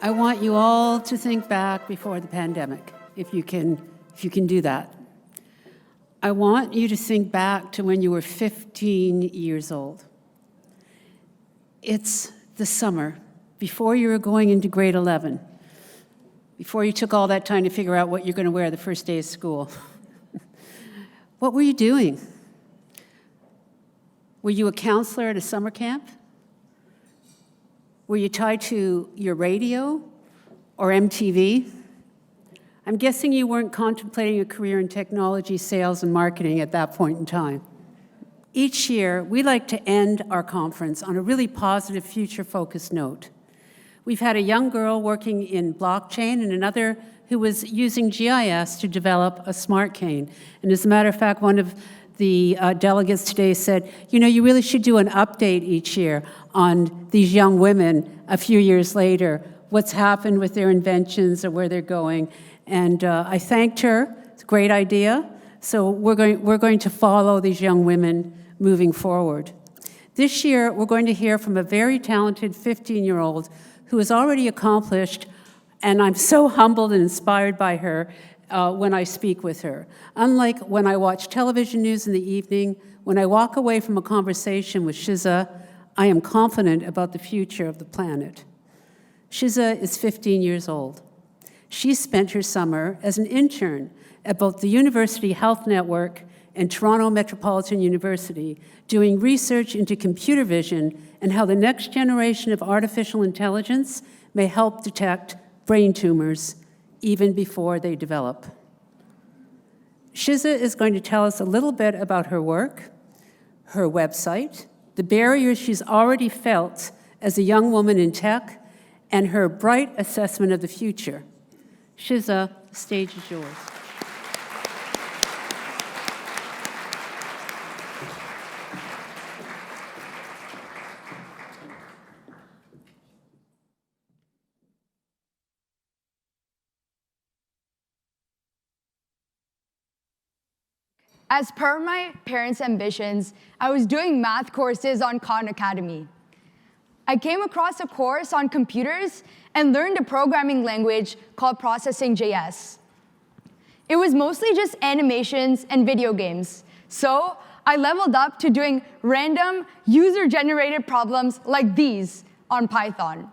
I want you all to think back before the pandemic, if you can do that. I want you to think back to when you were 15 years old. It's the summer, before you were going into grade 11, before you took all that time to figure out what you're going to wear the first day of school. What were you doing? Were you a counselor at a summer camp? Were you tied to your radio or MTV? I'm guessing you weren't contemplating a career in technology, sales, and marketing at that point in time. Each year, we like to end our conference on a really positive, future-focused note. We've had a young girl working in blockchain and another who was using GIS to develop a smart cane. And as a matter of fact, one of the delegates today said, you know, you really should do an update each year on these young women a few years later, what's happened with their inventions or where they're going. And I thanked her. It's a great idea. So we're going to follow these young women moving forward. This year, we're going to hear from a very talented 15-year-old who has already accomplished, and I'm so humbled and inspired by her when I speak with her. Unlike when I watch television news in the evening, when I walk away from a conversation with Shiza, I am confident about the future of the planet. Shiza is 15 years old. She spent her summer as an intern at both the University Health Network and Toronto Metropolitan University, doing research into computer vision and how the next generation of artificial intelligence may help detect brain tumors even before they develop. Shiza is going to tell us a little bit about her work, her website, the barriers she's already felt as a young woman in tech, and her bright assessment of the future. Shiza, the stage is yours. As per my parents' ambitions, I was doing math courses on Khan Academy. I came across a course on computers and learned a programming language called Processing.js. It was mostly just animations and video games, so I leveled up to doing random user-generated problems like these on Python.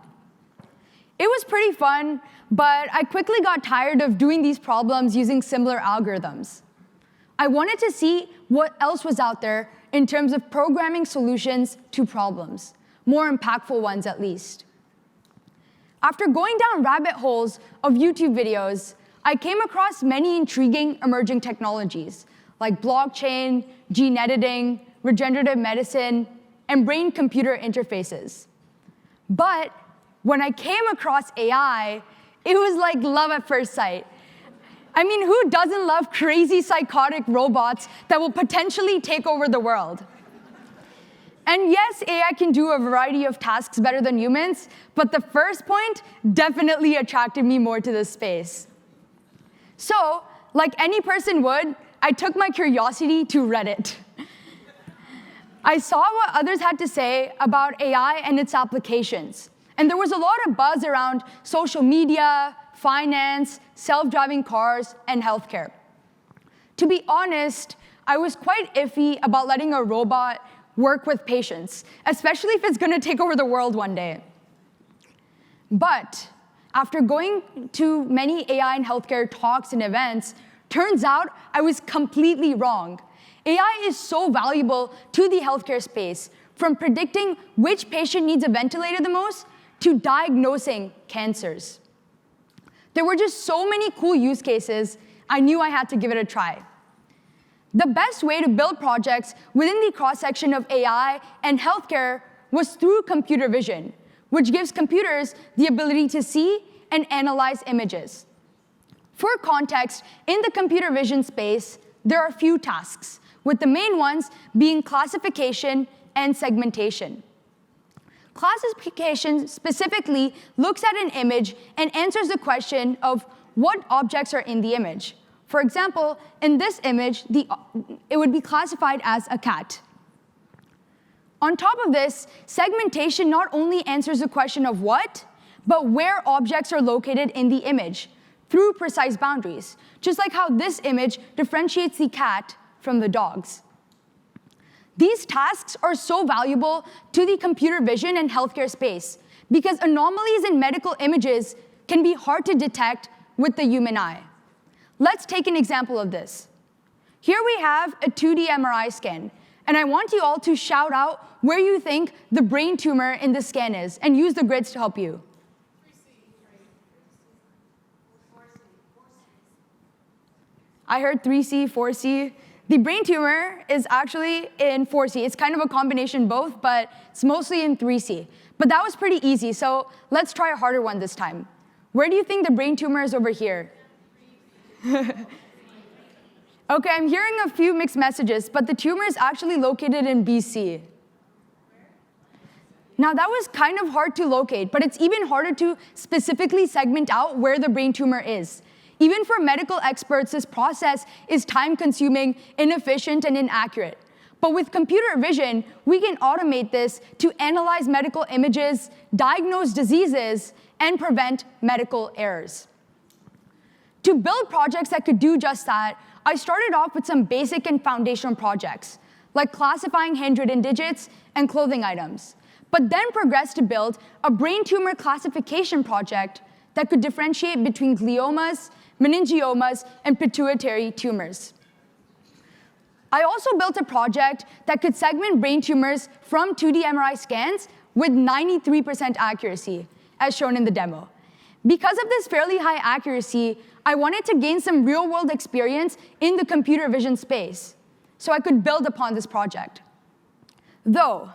It was pretty fun, but I quickly got tired of doing these problems using similar algorithms. I wanted to see what else was out there in terms of programming solutions to problems, more impactful ones at least. After going down rabbit holes of YouTube videos, I came across many intriguing emerging technologies like blockchain, gene editing, regenerative medicine, and brain-computer interfaces. But when I came across AI, it was like love at first sight. I mean, who doesn't love crazy, psychotic robots that will potentially take over the world? And yes, AI can do a variety of tasks better than humans, but the first point definitely attracted me more to this space. So, like any person would, I took my curiosity to Reddit. I saw what others had to say about AI and its applications. And there was a lot of buzz around social media, finance, self-driving cars, and healthcare. To be honest, I was quite iffy about letting a robot work with patients, especially if it's going to take over the world one day. But after going to many AI and healthcare talks and events, turns out I was completely wrong. AI is so valuable to the healthcare space, from predicting which patient needs a ventilator the most to diagnosing cancers. There were just so many cool use cases, I knew I had to give it a try. The best way to build projects within the cross-section of AI and healthcare was through computer vision, which gives computers the ability to see and analyze images. For context, in the computer vision space, there are a few tasks, with the main ones being classification and segmentation. Classification specifically looks at an image and answers the question of what objects are in the image. For example, in this image, it would be classified as a cat. On top of this, segmentation not only answers the question of what, but where objects are located in the image through precise boundaries, just like how this image differentiates the cat from the dogs. These tasks are so valuable to the computer vision and healthcare space because anomalies in medical images can be hard to detect with the human eye. Let's take an example of this. Here we have a 2D MRI scan, and I want you all to shout out where you think the brain tumor in the scan is, and use the grids to help you. I heard 3C, 4C. The brain tumor is actually in 4C. It's kind of a combination both, but it's mostly in 3C. But that was pretty easy, so let's try a harder one this time. Where do you think the brain tumor is over here? Okay, I'm hearing a few mixed messages, but the tumor is actually located in BC. Now, that was kind of hard to locate, but it's even harder to specifically segment out where the brain tumor is. Even for medical experts, this process is time-consuming, inefficient, and inaccurate. But with computer vision, we can automate this to analyze medical images, diagnose diseases, and prevent medical errors. To build projects that could do just that, I started off with some basic and foundational projects, like classifying handwritten digits and clothing items, but then progressed to build a brain tumor classification project that could differentiate between gliomas, meningiomas, and pituitary tumors. I also built a project that could segment brain tumors from 2D MRI scans with 93% accuracy, as shown in the demo. Because of this fairly high accuracy, I wanted to gain some real-world experience in the computer vision space, so I could build upon this project. Though,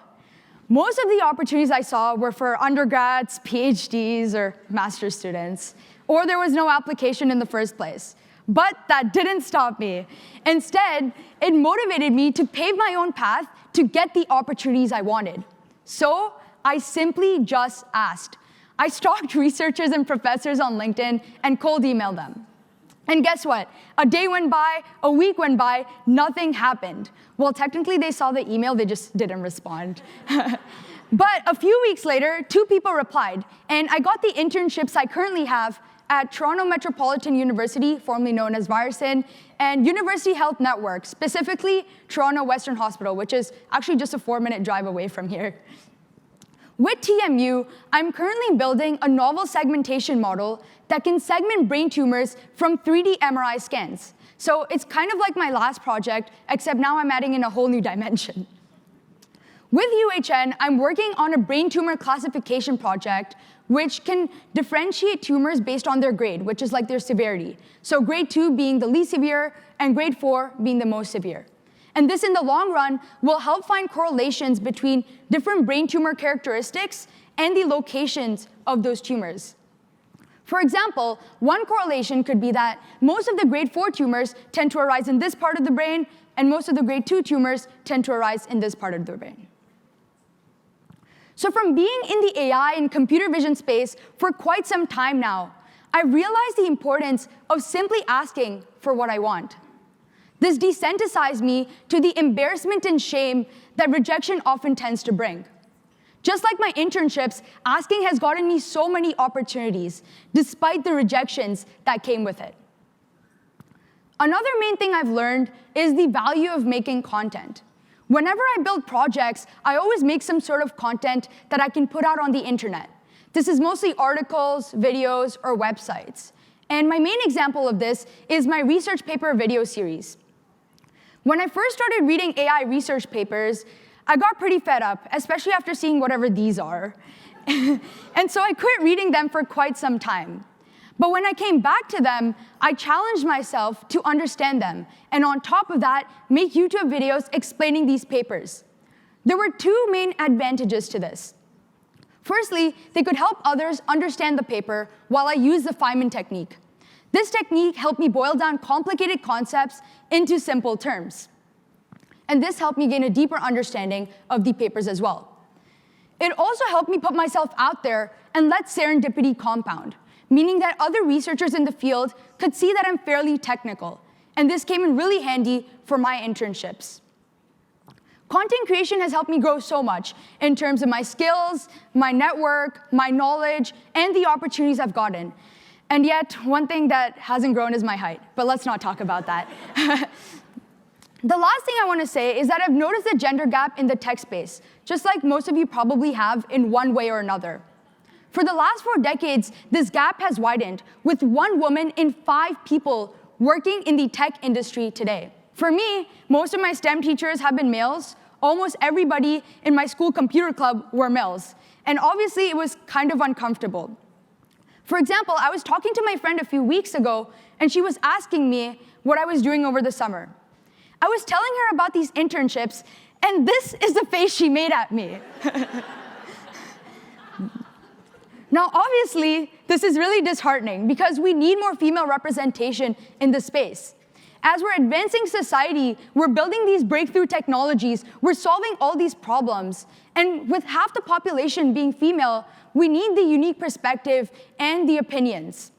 most of the opportunities I saw were for undergrads, PhDs, or master's students, or there was no application in the first place. But that didn't stop me. Instead, it motivated me to pave my own path to get the opportunities I wanted. So I simply just asked. I stalked researchers and professors on LinkedIn and cold emailed them. And guess what? A day went by, a week went by, nothing happened. Well, technically they saw the email, they just didn't respond. But a few weeks later, 2 people replied, and I got the internships I currently have at Toronto Metropolitan University, formerly known as Ryerson, and University Health Network, specifically Toronto Western Hospital, which is actually just a 4-minute drive away from here. With TMU, I'm currently building a novel segmentation model that can segment brain tumors from 3D MRI scans. So it's kind of like my last project, except now I'm adding in a whole new dimension. With UHN, I'm working on a brain tumor classification project which can differentiate tumors based on their grade, which is like their severity. So grade 2 being the least severe, and grade 4 being the most severe. And this, in the long run, will help find correlations between different brain tumor characteristics and the locations of those tumors. For example, one correlation could be that most of the grade 4 tumors tend to arise in this part of the brain, and most of the grade 2 tumors tend to arise in this part of the brain. So from being in the AI and computer vision space for quite some time now, I realized the importance of simply asking for what I want. This desensitized me to the embarrassment and shame that rejection often tends to bring. Just like my internships, asking has gotten me so many opportunities, despite the rejections that came with it. Another main thing I've learned is the value of making content. Whenever I build projects, I always make some sort of content that I can put out on the internet. This is mostly articles, videos, or websites. And my main example of this is my research paper video series. When I first started reading AI research papers, I got pretty fed up, especially after seeing whatever these are. And so I quit reading them for quite some time. But when I came back to them, I challenged myself to understand them, and on top of that, make YouTube videos explaining these papers. There were 2 main advantages to this. Firstly, they could help others understand the paper while I used the Feynman technique. This technique helped me boil down complicated concepts into simple terms. And this helped me gain a deeper understanding of the papers as well. It also helped me put myself out there and let serendipity compound, meaning that other researchers in the field could see that I'm fairly technical. And this came in really handy for my internships. Content creation has helped me grow so much in terms of my skills, my network, my knowledge, and the opportunities I've gotten. And yet, one thing that hasn't grown is my height, but let's not talk about that. The last thing I want to say is that I've noticed a gender gap in the tech space, just like most of you probably have in one way or another. For the last 4 decades, this gap has widened, with 1 woman in 5 people working in the tech industry today. For me, most of my STEM teachers have been males. Almost everybody in my school computer club were males. And obviously, it was kind of uncomfortable. For example, I was talking to my friend a few weeks ago, and she was asking me what I was doing over the summer. I was telling her about these internships, and this is the face she made at me. Now, obviously, this is really disheartening because we need more female representation in the space. As we're advancing society, we're building these breakthrough technologies, we're solving all these problems, and with half the population being female, we need the unique perspective and the opinions.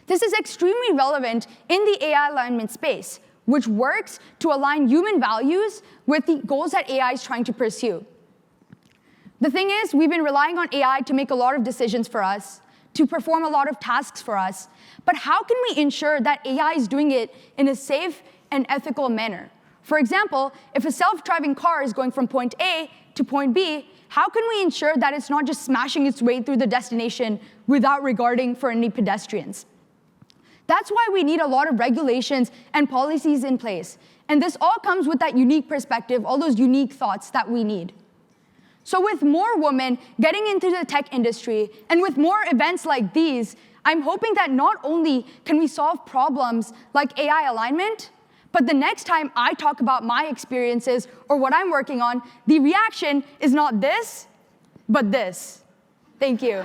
This is extremely relevant in the AI alignment space, which works to align human values with the goals that AI is trying to pursue. The thing is, we've been relying on AI to make a lot of decisions for us, to perform a lot of tasks for us, but how can we ensure that AI is doing it in a safe and ethical manner? For example, if a self-driving car is going from point A to point B, how can we ensure that it's not just smashing its way through the destination without regarding for any pedestrians? That's why we need a lot of regulations and policies in place. And this all comes with that unique perspective, all those unique thoughts that we need. So with more women getting into the tech industry, and with more events like these, I'm hoping that not only can we solve problems like AI alignment, but the next time I talk about my experiences or what I'm working on, the reaction is not this, but this. Thank you.